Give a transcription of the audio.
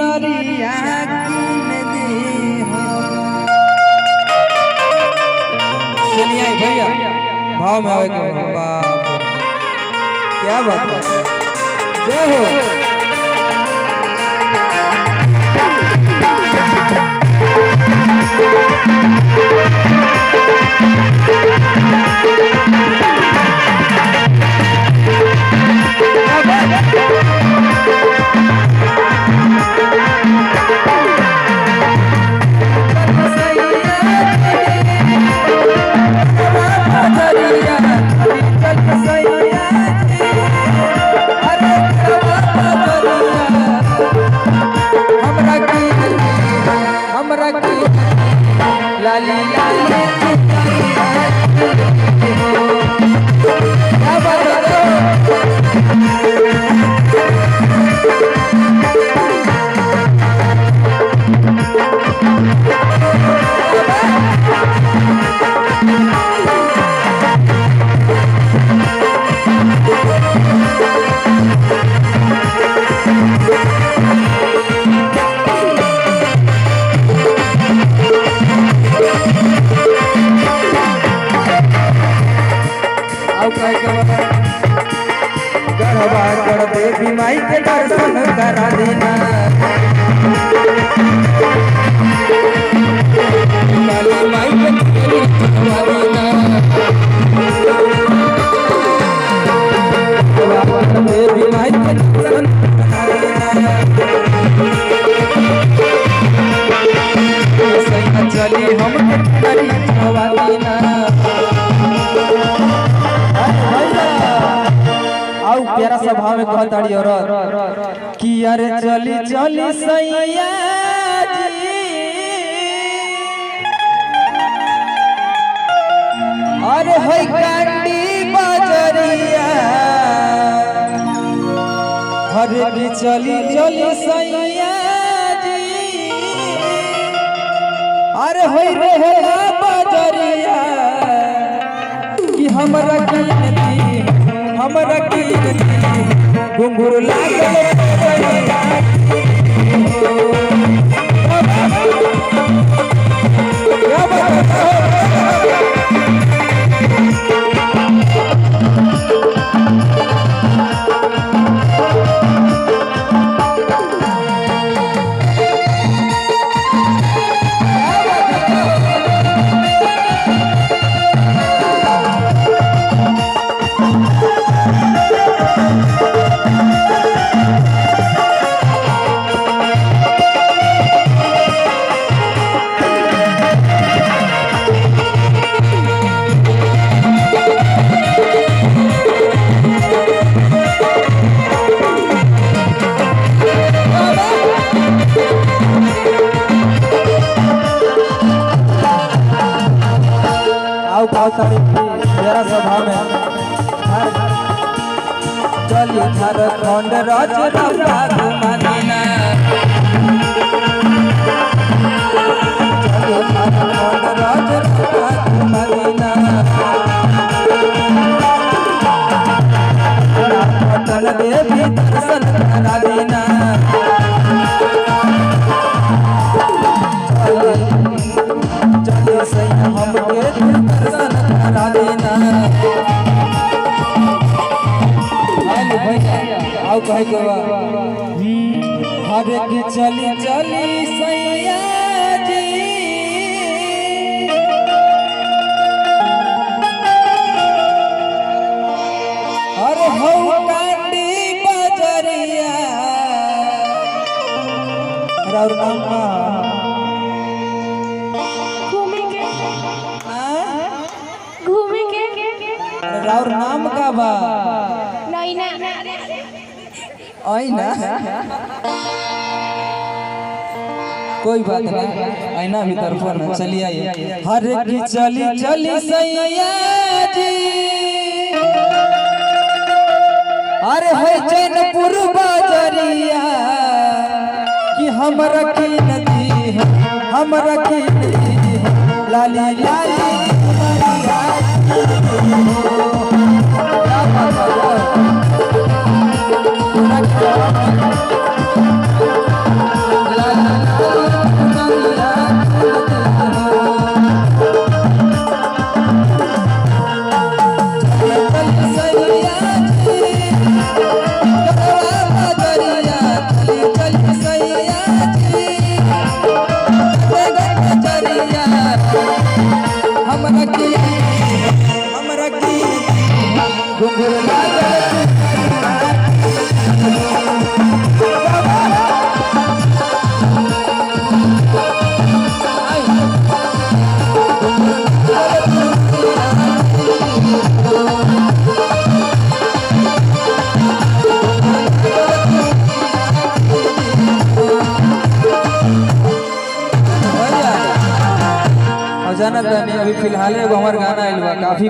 चुनरिया कीन दे चलिए भैया भाव में आवे के बाप क्या बात है जय हो लाली लाली क्या बात है गढ़वा गढ़ देवी माई के दर्शन करा देना काली माई के करा देना देवी माई के दर्शन करा देना चली हम करी छवा देना प्यारा सभा में कहताड़ी और कि अरे चली चली सैया जी अरे होई कांडी बाजरिया अरे की चली चली सैया जी अरे होई रे बाजरिया कि हमरा की घुंघरू लागल मेरा सभा में चली झारखंड राज घुमाना चली झारखंड राज घुमाना पटल देवी दर्शन करा देना चले सैया हमके दर्शन करा देना आओ कहे के हरे की चली चली सैया जी अरे हो कांडी बाजरिया और नाम और नाम का बा आईना कोई बात नहीं आईना भी तरफ ना चलिए आइए हर की चली चली सैया जी अरे है चैनपुर बाजरिया कि हमरा की नदी हमरा की लाली लाली जाना तानी अभी फिलहाल एगो हमार गाना आइल बा काफी